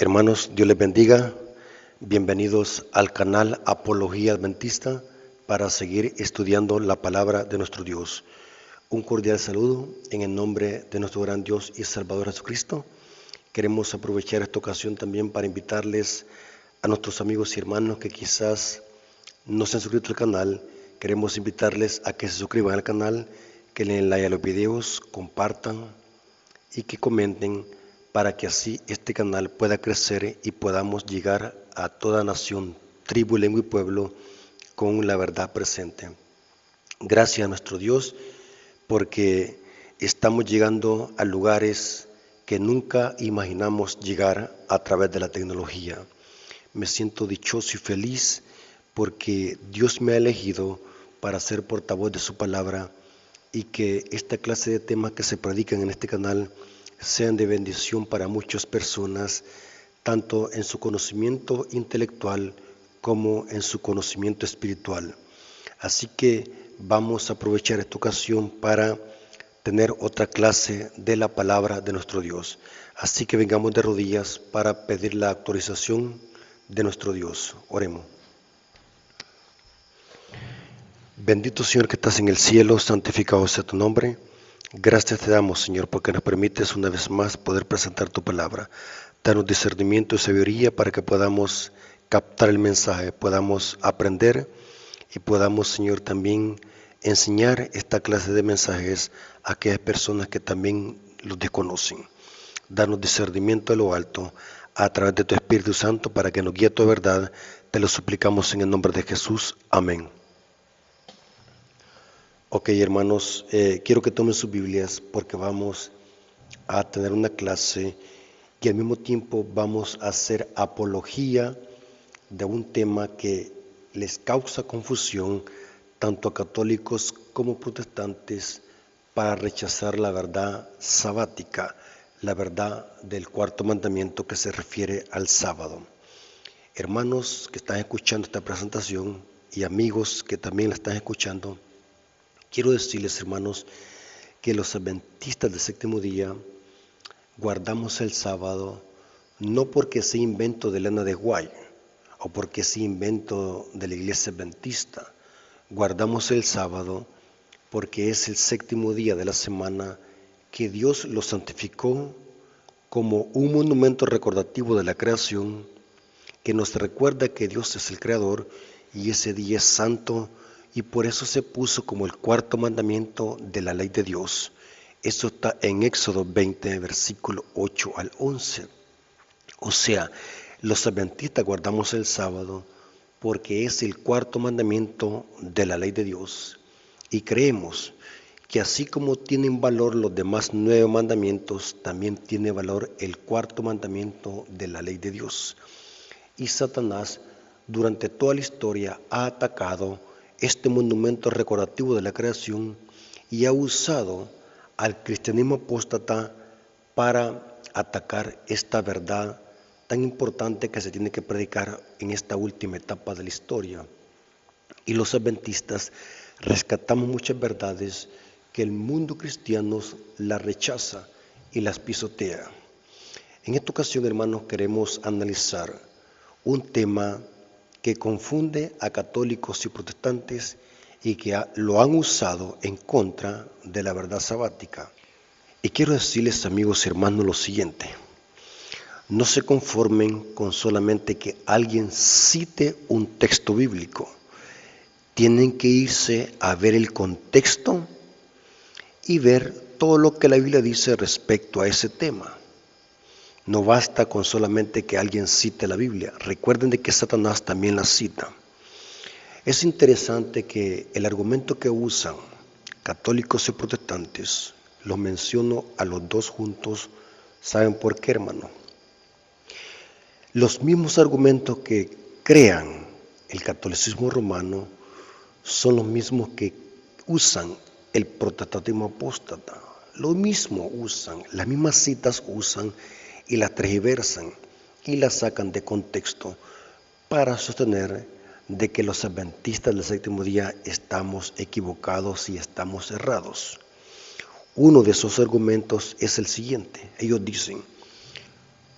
Hermanos, Dios les bendiga. Bienvenidos al canal Apología Adventista para seguir estudiando la palabra de nuestro Dios. Un cordial saludo en el nombre de nuestro gran Dios y Salvador Jesucristo. Queremos aprovechar esta ocasión también para invitarles a nuestros amigos y hermanos que quizás no se han suscrito al canal. Queremos invitarles a que se suscriban al canal, que le den like a los videos, compartan y que comenten para que así este canal pueda crecer y podamos llegar a toda nación, tribu, lengua y pueblo con la verdad presente. Gracias a nuestro Dios porque estamos llegando a lugares que nunca imaginamos llegar a través de la tecnología. Me siento dichoso y feliz porque Dios me ha elegido para ser portavoz de su palabra y que esta clase de temas que se predican en este canal sean de bendición para muchas personas, tanto en su conocimiento intelectual como en su conocimiento espiritual. Así que vamos a aprovechar esta ocasión para tener otra clase de la palabra de nuestro Dios. Así que vengamos de rodillas para pedir la actualización de nuestro Dios. Oremos. Bendito Señor que estás en el cielo, santificado sea tu nombre. Gracias te damos, Señor, porque nos permites una vez más poder presentar tu palabra. Danos discernimiento y sabiduría para que podamos captar el mensaje, podamos aprender y podamos, Señor, también enseñar esta clase de mensajes a aquellas personas que también los desconocen. Danos discernimiento a lo alto a través de tu Espíritu Santo para que nos guíe a tu verdad. Te lo suplicamos en el nombre de Jesús. Amén. Ok, hermanos, quiero que tomen sus Biblias porque vamos a tener una clase y al mismo tiempo vamos a hacer apología de un tema que les causa confusión tanto a católicos como protestantes para rechazar la verdad sabática, la verdad del cuarto mandamiento que se refiere al sábado. Hermanos que están escuchando esta presentación y amigos que también la están escuchando, quiero decirles, hermanos, que los adventistas del séptimo día guardamos el sábado no porque sea invento de Elena de White o porque sea invento de la iglesia adventista. Guardamos el sábado porque es el séptimo día de la semana que Dios lo santificó como un monumento recordativo de la creación que nos recuerda que Dios es el creador y ese día es santo, y por eso se puso como el cuarto mandamiento de la ley de Dios. Eso está en Éxodo 20, versículo 8 al 11. O sea, los adventistas guardamos el sábado porque es el cuarto mandamiento de la ley de Dios. Y creemos que así como tienen valor los demás 9 mandamientos, también tiene valor el cuarto mandamiento de la ley de Dios. Y Satanás durante toda la historia ha atacado este monumento recordativo de la creación y ha usado al cristianismo apóstata para atacar esta verdad tan importante que se tiene que predicar en esta última etapa de la historia. Y los adventistas rescatamos muchas verdades que el mundo cristiano las rechaza y las pisotea. En esta ocasión, hermanos, queremos analizar un tema que confunde a católicos y protestantes y que lo han usado en contra de la verdad sabática. Y quiero decirles, amigos y hermanos, lo siguiente: no se conformen con solamente que alguien cite un texto bíblico. Tienen que irse a ver el contexto y ver todo lo que la Biblia dice respecto a ese tema. No basta con solamente que alguien cite la Biblia. Recuerden de que Satanás también la cita. Es interesante que el argumento que usan católicos y protestantes, los menciono a los dos juntos. ¿Saben por qué, hermano? Los mismos argumentos que crean el catolicismo romano son los mismos que usan el protestantismo apóstata. Lo mismo usan, las mismas citas usan y las tergiversan y las sacan de contexto para sostener de que los adventistas del séptimo día estamos equivocados y estamos errados. Uno de esos argumentos es el siguiente. Ellos dicen: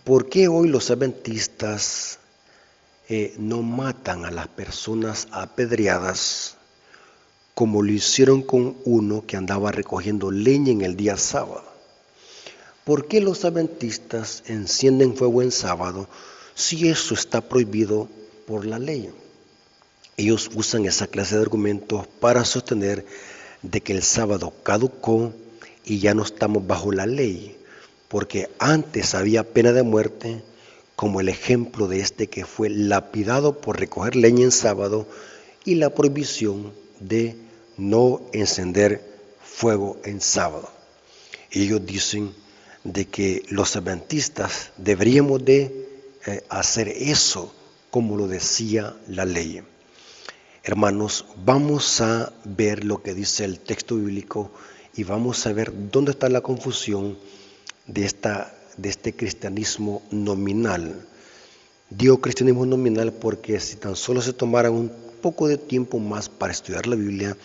¿Por qué hoy los adventistas no matan a las personas apedreadas como lo hicieron con uno que andaba recogiendo leña en el día sábado? ¿Por qué los adventistas encienden fuego en sábado si eso está prohibido por la ley? Ellos usan esa clase de argumentos para sostener de que el sábado caducó y ya no estamos bajo la ley, porque antes había pena de muerte, como el ejemplo de este que fue lapidado por recoger leña en sábado, y la prohibición de no encender fuego en sábado. Ellos dicen de que los adventistas deberíamos de hacer eso como lo decía la ley. Hermanos, vamos a ver lo que dice el texto bíblico y vamos a ver dónde está la confusión de este cristianismo nominal. Digo cristianismo nominal porque si tan solo se tomaran un poco de tiempo más para estudiar la Biblia,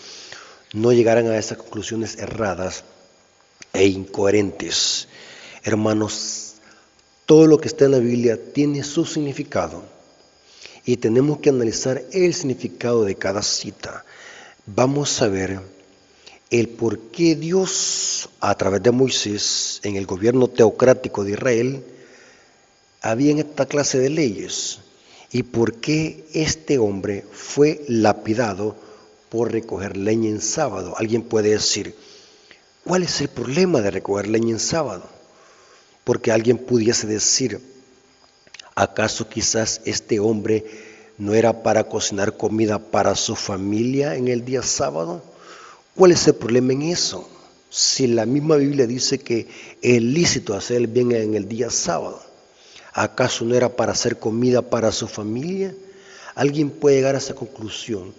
no llegaran a esas conclusiones erradas e incoherentes. Hermanos, todo lo que está en la Biblia tiene su significado y tenemos que analizar el significado de cada cita. Vamos a ver el por qué Dios, a través de Moisés, en el gobierno teocrático de Israel, había esta clase de leyes y por qué este hombre fue lapidado por recoger leña en sábado. Alguien puede decir, ¿cuál es el problema de recoger leña en sábado? Porque alguien pudiese decir, ¿acaso quizás este hombre no era para cocinar comida para su familia en el día sábado? ¿Cuál es el problema en eso? Si la misma Biblia dice que es lícito hacer el bien en el día sábado, ¿acaso no era para hacer comida para su familia? Alguien puede llegar a esa conclusión,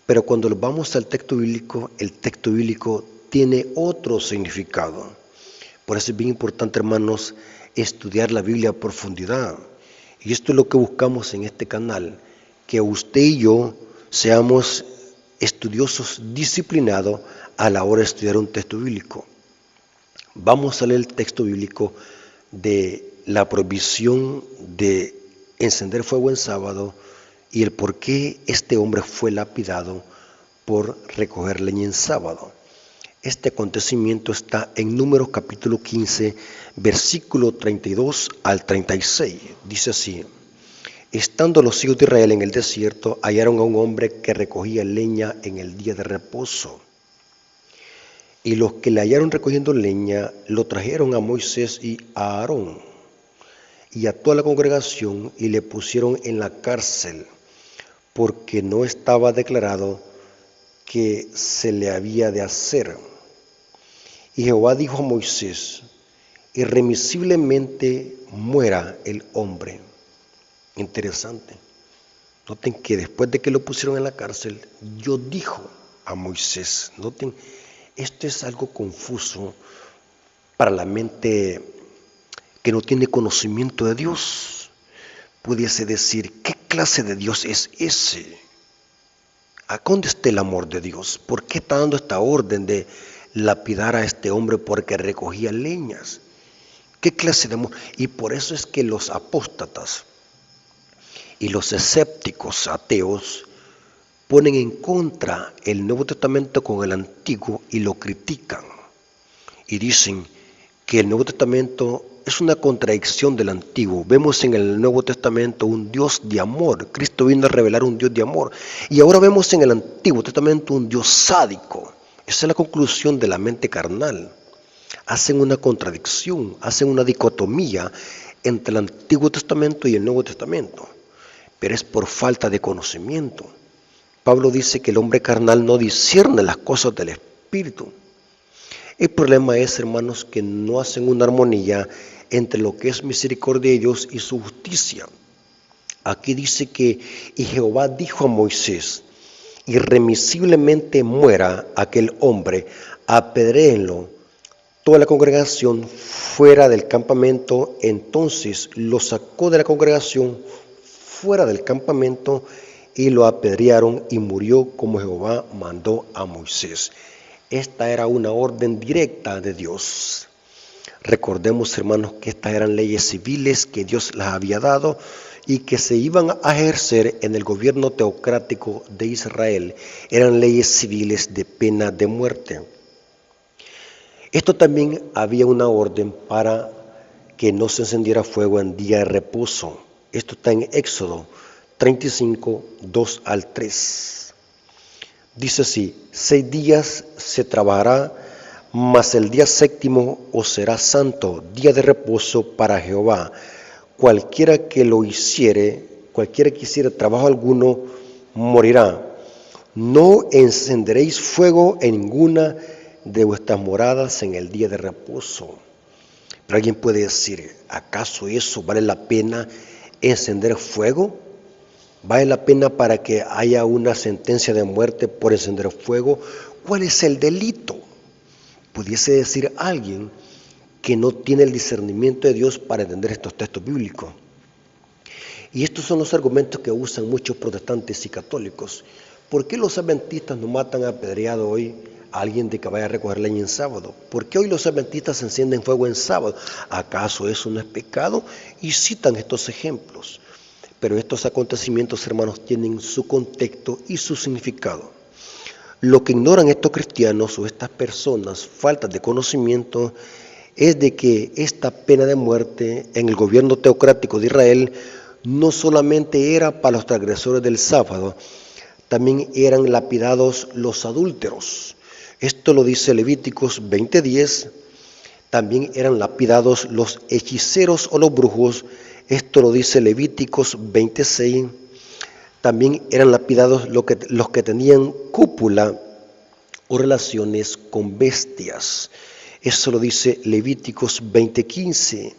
pero cuando vamos al texto bíblico, el texto bíblico tiene otro significado. Por eso es bien importante, hermanos, estudiar la Biblia a profundidad. Y esto es lo que buscamos en este canal, que usted y yo seamos estudiosos disciplinados a la hora de estudiar un texto bíblico. Vamos a leer el texto bíblico de la prohibición de encender fuego en sábado y el por qué este hombre fue lapidado por recoger leña en sábado. Este acontecimiento está en Números capítulo 15, versículo 32 al 36. Dice así: estando los hijos de Israel en el desierto, hallaron a un hombre que recogía leña en el día de reposo. Y los que le hallaron recogiendo leña, lo trajeron a Moisés y a Aarón y a toda la congregación y le pusieron en la cárcel, porque no estaba declarado que se le había de hacer. Y Jehová dijo a Moisés: irremisiblemente muera el hombre. Interesante. Noten que después de que lo pusieron en la cárcel, Dios dijo a Moisés. Noten, esto es algo confuso para la mente que no tiene conocimiento de Dios. Pudiese decir, ¿qué clase de Dios es ese? ¿A dónde está el amor de Dios? ¿Por qué está dando esta orden de lapidar a este hombre porque recogía leñas? ¿Qué clase de amor? Y por eso es que los apóstatas y los escépticos ateos ponen en contra el Nuevo Testamento con el Antiguo y lo critican. Y dicen que el Nuevo Testamento es una contradicción del Antiguo. Vemos en el Nuevo Testamento un Dios de amor. Cristo vino a revelar un Dios de amor. Y ahora vemos en el Antiguo Testamento un Dios sádico. Esa es la conclusión de la mente carnal. Hacen una contradicción, hacen una dicotomía entre el Antiguo Testamento y el Nuevo Testamento. Pero es por falta de conocimiento. Pablo dice que el hombre carnal no discierne las cosas del Espíritu. El problema es, hermanos, que no hacen una armonía entre lo que es misericordia de Dios y su justicia. Aquí dice que, y Jehová dijo a Moisés: irremisiblemente muera aquel hombre, apedréenlo. Toda la congregación fuera del campamento. Entonces lo sacó de la congregación fuera del campamento y lo apedrearon y murió como Jehová mandó a Moisés. Esta era una orden directa de Dios. Recordemos, hermanos, que estas eran leyes civiles que Dios las había dado y que se iban a ejercer en el gobierno teocrático de Israel. Eran leyes civiles de pena de muerte. Esto también había una orden para que no se encendiera fuego en día de reposo. Esto está en Éxodo 35, 2 al 3. Dice así: 6 días se trabajará, mas el día séptimo os será santo, día de reposo para Jehová. Cualquiera que hiciere trabajo alguno, morirá. No encenderéis fuego en ninguna de vuestras moradas en el día de reposo. Pero alguien puede decir, ¿acaso eso vale la pena encender fuego? ¿Vale la pena para que haya una sentencia de muerte por encender fuego? ¿Cuál es el delito? Pudiese decir alguien que no tiene el discernimiento de Dios para entender estos textos bíblicos. Y estos son los argumentos que usan muchos protestantes y católicos. ¿Por qué los adventistas no matan a apedreado hoy a alguien de que vaya a recoger leña en sábado? ¿Por qué hoy los adventistas encienden fuego en sábado? ¿Acaso eso no es pecado? Y citan estos ejemplos. Pero estos acontecimientos, hermanos, tienen su contexto y su significado. Lo que ignoran estos cristianos o estas personas, faltas de conocimiento, es de que esta pena de muerte en el gobierno teocrático de Israel no solamente era para los transgresores del sábado, también eran lapidados los adúlteros. Esto lo dice Levíticos 20:10. También eran lapidados los hechiceros o los brujos. Esto lo dice Levíticos 26. También eran lapidados los que tenían cópula o relaciones con bestias. Eso lo dice Levíticos 20:15.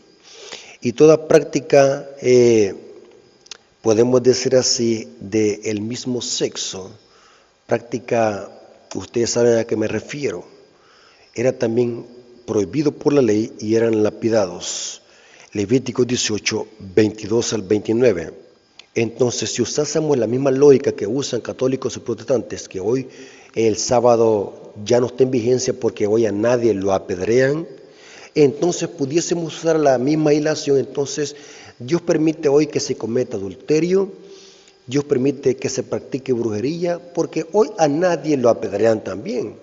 Y toda práctica, podemos decir así, del mismo sexo, práctica, ustedes saben a qué me refiero, era también prohibido por la ley y eran lapidados. Levíticos 18, 22 al 29. Entonces, si usásemos la misma lógica que usan católicos y protestantes, que hoy el sábado ya no está en vigencia porque hoy a nadie lo apedrean, entonces pudiésemos usar la misma ilación. Entonces, Dios permite hoy que se cometa adulterio, Dios permite que se practique brujería, porque hoy a nadie lo apedrean también.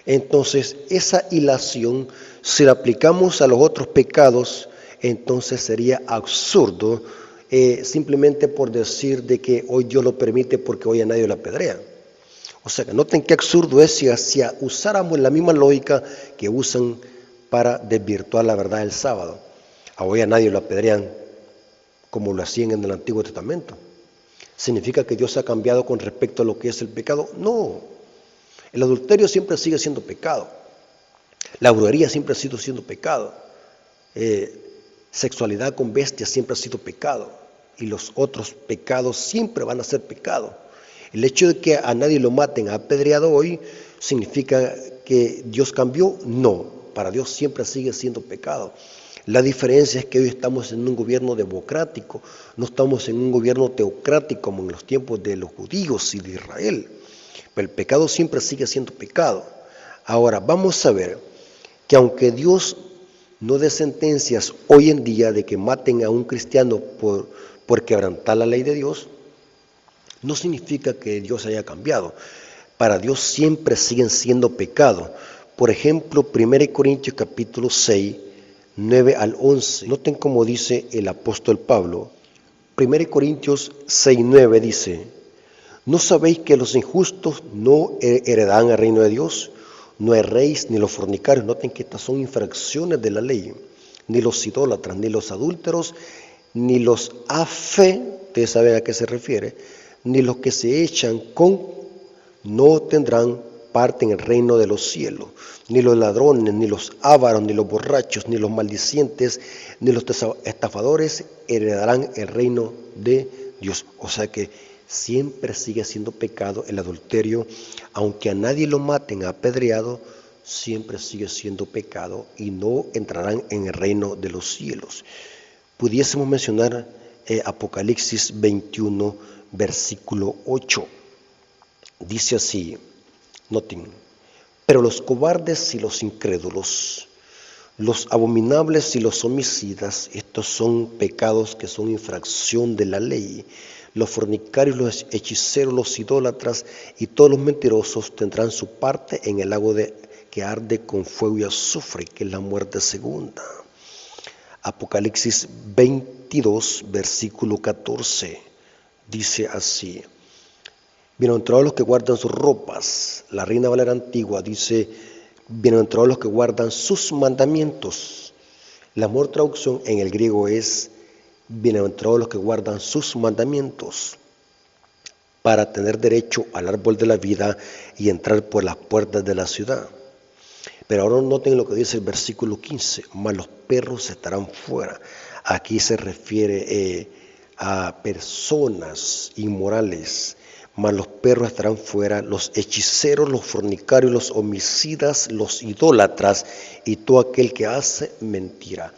Entonces, esa ilación, si la aplicamos a los otros pecados, entonces sería absurdo, simplemente por decir de que hoy Dios lo permite porque hoy a nadie lo apedrean. O sea, que noten qué absurdo es si usáramos la misma lógica que usan para desvirtuar la verdad del sábado. A hoy a nadie lo apedrean como lo hacían en el Antiguo Testamento. ¿Significa que Dios ha cambiado con respecto a lo que es el pecado? No. El adulterio siempre sigue siendo pecado. La brujería siempre ha sido pecado. Sexualidad con bestias siempre ha sido pecado. Y los otros pecados siempre van a ser pecado. El hecho de que a nadie lo maten apedreado hoy, ¿significa que Dios cambió? No, para Dios siempre sigue siendo pecado. La diferencia es que hoy estamos en un gobierno democrático, no estamos en un gobierno teocrático como en los tiempos de los judíos y de Israel. Pero el pecado siempre sigue siendo pecado. Ahora, vamos a ver que aunque Dios no dé sentencias hoy en día de que maten a un cristiano por quebrantar la ley de Dios, no significa que Dios haya cambiado. Para Dios siempre siguen siendo pecado. Por ejemplo, 1 Corintios capítulo 6, 9 al 11. Noten cómo dice el apóstol Pablo. 1 Corintios 6, 9 dice: ¿no sabéis que los injustos no heredarán el reino de Dios? No erréis ni los fornicarios. Noten que estas son infracciones de la ley. Ni los idólatras, ni los adúlteros, ni los ustedes saben a qué se refiere, ni los que se echan con, no tendrán parte en el reino de los cielos. Ni los ladrones, ni los ávaros, ni los borrachos, ni los maldicientes, ni los estafadores heredarán el reino de Dios. O sea que siempre sigue siendo pecado el adulterio, aunque a nadie lo maten apedreado, siempre sigue siendo pecado y no entrarán en el reino de los cielos. Pudiésemos mencionar Apocalipsis 21, versículo 8. Dice así, noten: pero los cobardes y los incrédulos Los abominables y los homicidas, estos son pecados que son infracción de la ley. Los fornicarios, los hechiceros, los idólatras y todos los mentirosos tendrán su parte en el lago que arde con fuego y azufre, que es la muerte segunda. Apocalipsis 22, versículo 14, dice así: bienaventurados los que guardan sus ropas. La Reina Valera Antigua dice: bienaventurados los que guardan sus mandamientos. La mejor traducción en el griego es: bienaventurados los que guardan sus mandamientos, para tener derecho al árbol de la vida y entrar por las puertas de la ciudad. Pero ahora noten lo que dice el versículo 15: mas los perros estarán fuera. Aquí se refiere a personas inmorales. Mas los perros estarán fuera, los hechiceros, los fornicarios, los homicidas, los idólatras y todo aquel que hace mentira.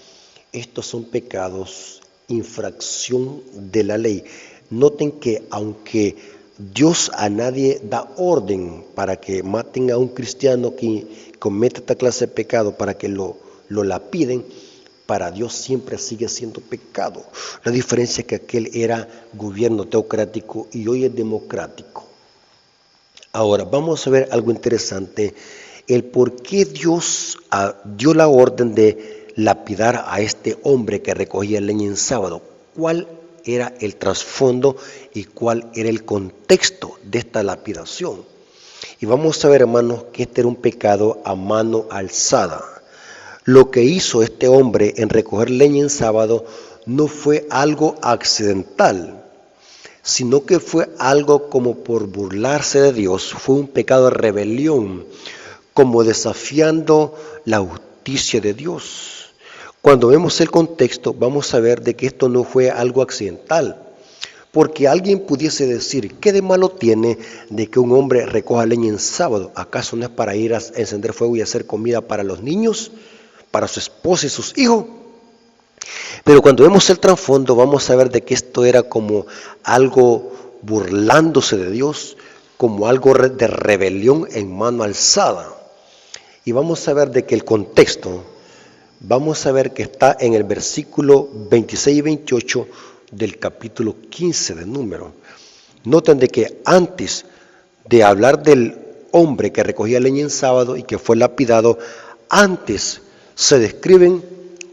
Estos son pecados, infracción de la ley. Noten que aunque Dios a nadie da orden para que maten a un cristiano que comete esta clase de pecado, para que lo lapiden, para Dios siempre sigue siendo pecado. La diferencia es que aquel era gobierno teocrático y hoy es democrático. Ahora vamos a ver algo interesante: el por qué Dios dio la orden de lapidar a este hombre que recogía leña en sábado. ¿Cuál era el trasfondo y cuál era el contexto de esta lapidación? Y vamos a ver, hermanos, que este era un pecado a mano alzada. Lo que hizo este hombre en recoger leña en sábado no fue algo accidental, sino que fue algo como por burlarse de Dios. Fue un pecado de rebelión, como desafiando la justicia de Dios. Cuando vemos el contexto, vamos a ver de que esto no fue algo accidental, porque alguien pudiese decir: ¿qué de malo tiene de que un hombre recoja leña en sábado? ¿Acaso no es para ir a encender fuego y hacer comida para los niños, para su esposa y sus hijos? Pero cuando vemos el trasfondo, vamos a ver de que esto era como algo burlándose de Dios, como algo de rebelión en mano alzada. Y vamos a ver de que el contexto, vamos a ver que está en el versículo 26 y 28 del capítulo 15 de Números. Noten de que antes de hablar del hombre que recogía leña en sábado y que fue lapidado, antes se describen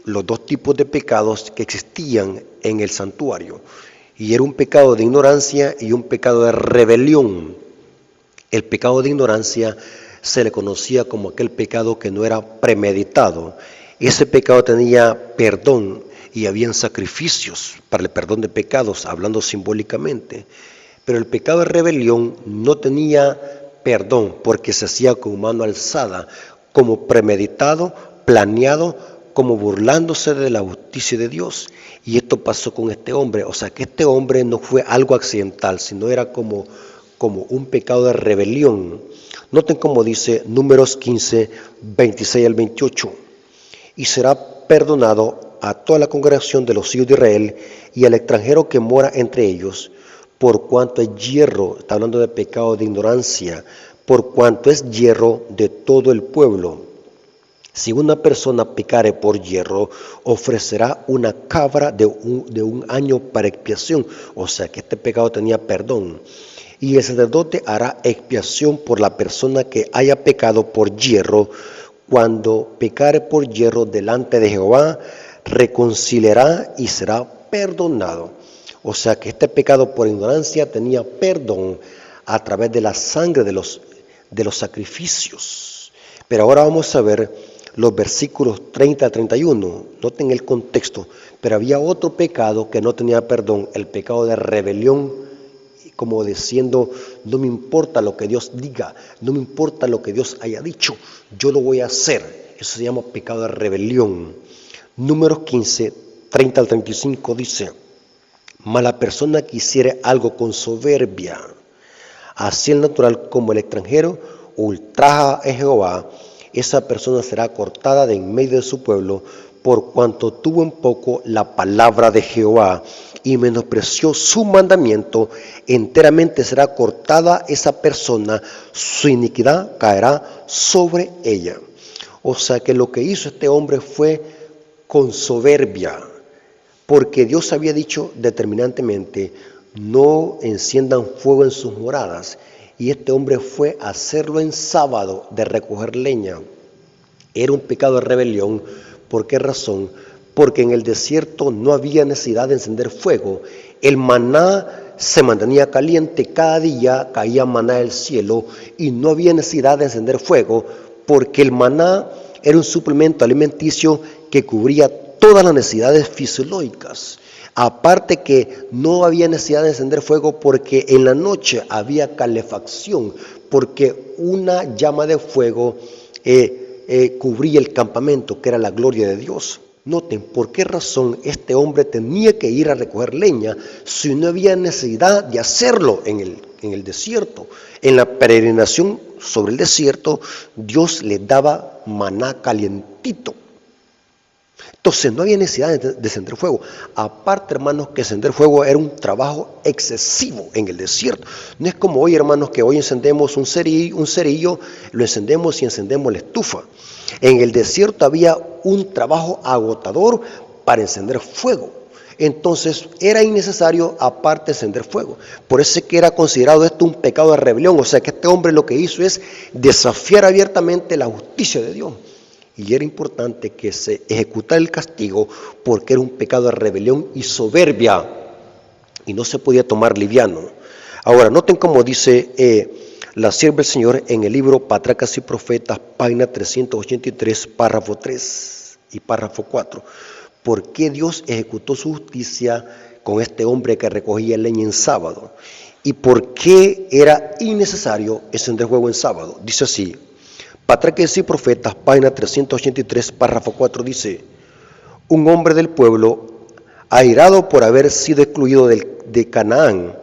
los dos tipos de pecados que existían en el santuario, y era un pecado de ignorancia y un pecado de rebelión. El pecado de ignorancia se le conocía como aquel pecado que no era premeditado. Ese pecado tenía perdón y habían sacrificios para el perdón de pecados, hablando simbólicamente. Pero el pecado de rebelión no tenía perdón porque se hacía con mano alzada, como premeditado, planeado, como burlándose de la justicia de Dios. Y esto pasó con este hombre. O sea que este hombre no fue algo accidental, sino era como un pecado de rebelión. Noten cómo dice Números 15, 26 al 28. Y será perdonado a toda la congregación de los hijos de Israel y al extranjero que mora entre ellos, por cuanto es yerro, está hablando de pecado de ignorancia, por cuanto es yerro de todo el pueblo. Si una persona pecare por yerro, ofrecerá una cabra de un año para expiación. O sea que este pecado tenía perdón. Y el sacerdote hará expiación por la persona que haya pecado por yerro. Cuando pecare por yerro delante de Jehová, reconciliará y será perdonado. O sea que este pecado por ignorancia tenía perdón a través de la sangre de los sacrificios. Pero ahora vamos a ver los versículos 30 a 31. Noten el contexto. Pero había otro pecado que no tenía perdón, el pecado de rebelión, como diciendo: no me importa lo que Dios diga, no me importa lo que Dios haya dicho, yo lo voy a hacer. Eso se llama pecado de rebelión. Números 15, 30 al 35 dice: mas la persona que hiciere algo con soberbia, así el natural como el extranjero, ultraja a Jehová, esa persona será cortada de en medio de su pueblo, por cuanto tuvo en poco la palabra de Jehová y menospreció su mandamiento. Enteramente será cortada esa persona, su iniquidad caerá sobre ella. O sea que lo que hizo este hombre fue con soberbia, porque Dios había dicho determinantemente, no enciendan fuego en sus moradas, y este hombre fue a hacerlo en sábado de recoger leña. Era un pecado de rebelión. ¿Por qué razón? Porque en el desierto no había necesidad de encender fuego. El maná se mantenía caliente, cada día caía maná del cielo y no había necesidad de encender fuego, porque el maná era un suplemento alimenticio que cubría todas las necesidades fisiológicas. Aparte que no había necesidad de encender fuego porque en la noche había calefacción, porque una llama de fuego cubría el campamento, que era la gloria de Dios. Noten por qué razón este hombre tenía que ir a recoger leña si no había necesidad de hacerlo en el desierto. En la peregrinación sobre el desierto, Dios le daba maná calientito. Entonces no había necesidad de encender fuego. Aparte, hermanos, que encender fuego era un trabajo excesivo en el desierto. No es como hoy, hermanos, que hoy encendemos un cerillo, lo encendemos y encendemos la estufa. En el desierto había un trabajo agotador para encender fuego. Entonces era innecesario aparte encender fuego. Por eso es que era considerado esto un pecado de rebelión. O sea que este hombre lo que hizo es desafiar abiertamente la justicia de Dios. Y era importante que se ejecutara el castigo porque era un pecado de rebelión y soberbia. Y no se podía tomar liviano. Ahora, noten cómo dice la sierva del Señor en el libro Patriarcas y Profetas, página 383, párrafo 3 y párrafo 4. ¿Por qué Dios ejecutó su justicia con este hombre que recogía leña en sábado? ¿Y por qué era innecesario encender fuego en sábado? Dice así. Patriarcas y Profetas, página 383, párrafo 4, dice: un hombre del pueblo, airado por haber sido excluido de Canaán,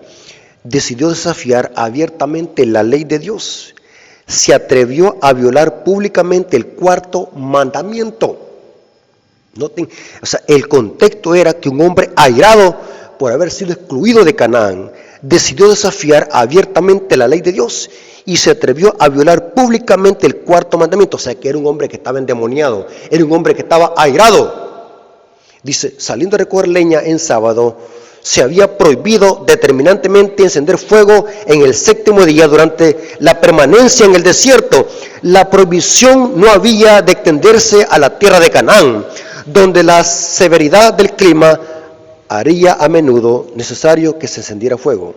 decidió desafiar abiertamente la ley de Dios. Se atrevió a violar públicamente el cuarto mandamiento. Noten, o sea, el contexto era que un hombre airado por haber sido excluido de Canaán decidió desafiar abiertamente la ley de Dios y se atrevió a violar públicamente el cuarto mandamiento. O sea, que era un hombre que estaba endemoniado, era un hombre que estaba airado. Dice, saliendo a recoger leña en sábado, se había prohibido determinantemente encender fuego en el séptimo día durante la permanencia en el desierto. La prohibición no había de extenderse a la tierra de Canaán, donde la severidad del clima haría a menudo necesario que se encendiera fuego.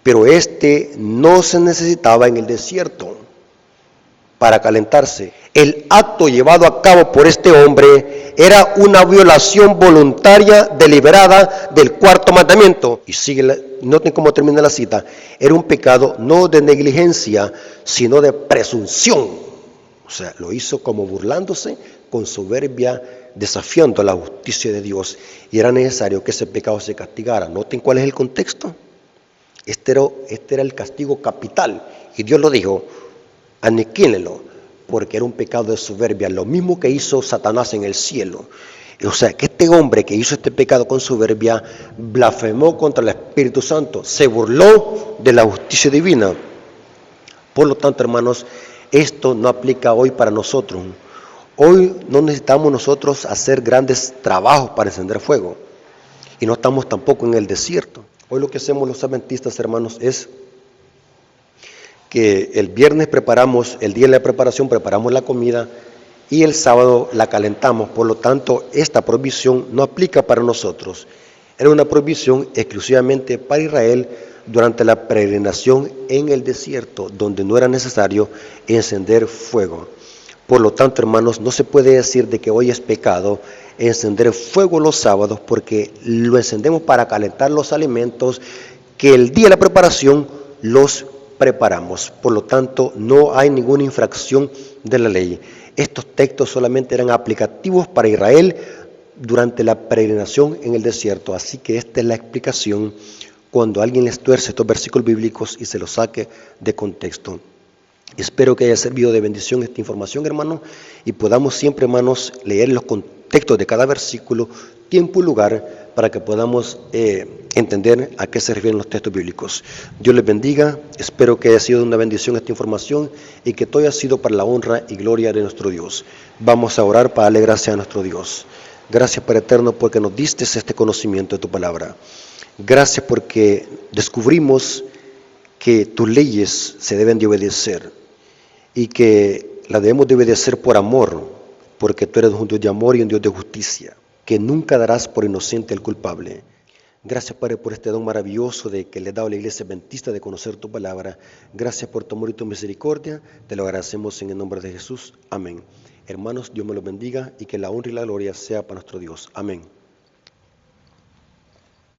Pero este no se necesitaba en el desierto para calentarse. El acto llevado a cabo por este hombre era una violación voluntaria deliberada del cuarto mandamiento. Y noten cómo termina la cita. Era un pecado no de negligencia, sino de presunción. O sea, lo hizo como burlándose, con soberbia, desafiando la justicia de Dios. Y era necesario que ese pecado se castigara. Noten cuál es el contexto. Este era el castigo capital. Y Dios lo dijo, aniquílenlo, porque era un pecado de soberbia, lo mismo que hizo Satanás en el cielo. O sea, que este hombre que hizo este pecado con soberbia, blasfemó contra el Espíritu Santo, se burló de la justicia divina. Por lo tanto, hermanos, esto no aplica hoy para nosotros. Hoy no necesitamos nosotros hacer grandes trabajos para encender fuego. Y no estamos tampoco en el desierto. Hoy lo que hacemos los adventistas, hermanos, es que el viernes preparamos, el día de la preparación preparamos la comida y el sábado la calentamos. Por lo tanto, esta prohibición no aplica para nosotros. Era una prohibición exclusivamente para Israel durante la peregrinación en el desierto, donde no era necesario encender fuego. Por lo tanto, hermanos, no se puede decir de que hoy es pecado encender fuego los sábados, porque lo encendemos para calentar los alimentos que el día de la preparación los preparamos. Por lo tanto, no hay ninguna infracción de la ley. Estos textos solamente eran aplicativos para Israel durante la peregrinación en el desierto. Así que esta es la explicación cuando alguien les tuerce estos versículos bíblicos y se los saque de contexto. Espero que haya servido de bendición esta información, hermanos, y podamos siempre, hermanos, leer los contextos de cada versículo, tiempo y lugar, para que podamos entender a qué se refieren los textos bíblicos. Dios les bendiga, espero que haya sido de una bendición esta información y que todo haya sido para la honra y gloria de nuestro Dios. Vamos a orar para darle gracias a nuestro Dios. Gracias, Padre eterno, porque nos diste este conocimiento de tu palabra. Gracias porque descubrimos que tus leyes se deben de obedecer y que las debemos de obedecer por amor, porque tú eres un Dios de amor y un Dios de justicia, que nunca darás por inocente al culpable. Gracias, Padre, por este don maravilloso de que le he dado a la Iglesia Adventista de conocer tu palabra. Gracias por tu amor y tu misericordia. Te lo agradecemos en el nombre de Jesús. Amén. Hermanos, Dios me los bendiga y que la honra y la gloria sea para nuestro Dios. Amén.